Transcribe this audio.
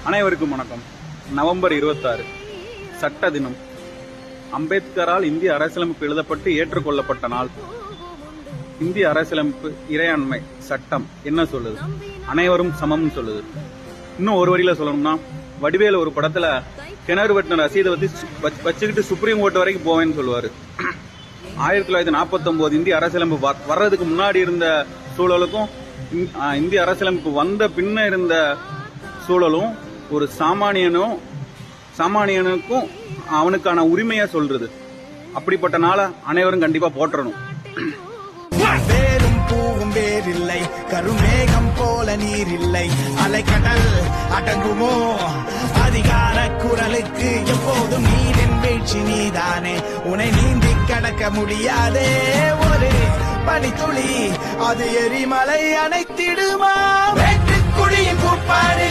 அனைவருக்கும் வணக்கம். நவம்பர் 26 சட்ட தினம். அம்பேத்கரால் இந்திய அரசியலமைப்பு எழுதப்பட்டு ஏற்றுக்கொள்ளப்பட்ட நாள். இந்திய அரசியலமைப்பு இறையாண்மை சட்டம் என்ன சொல்லுது? அனைவரும் சமம்னு சொல்லுது. இன்னும் ஒரு வரியில சொல்லணும்னா, வடிவேலு ஒரு படத்துல கிணறு வெட்டின ரசீதை வச்சுக்கிட்டு சுப்ரீம் கோர்ட் வரைக்கும் போவேன்னு சொல்லுவாரு. 1949 இந்திய அரசியலமைப்பு வர்றதுக்கு முன்னாடி இருந்த சூழலுக்கும் இந்திய அரசியலமைப்பு வந்த பின்ன இருந்த சூழலும் ஒரு சாமானியனுக்கும் அவனுக்கான உரிமையா சொல்றது. அப்படிப்பட்ட நாளை அனைவரும் கண்டிப்பா போற்றணும். வேறும் பூவும் வேறில்லை, கருமேகம் போல நீர் இல்லை, அலைக்கடல் அடங்குமோ அதிகார குரலுக்கு? எப்போதும் நீரின் வீழ்ச்சி நீதானே, உன்னை நீந்தி கடக்க முடியாதே ஒரு பனித்துளி, அது எரிமலை அணைத்திடுமா? வெட்டுக்குழியின் கூப்பாடு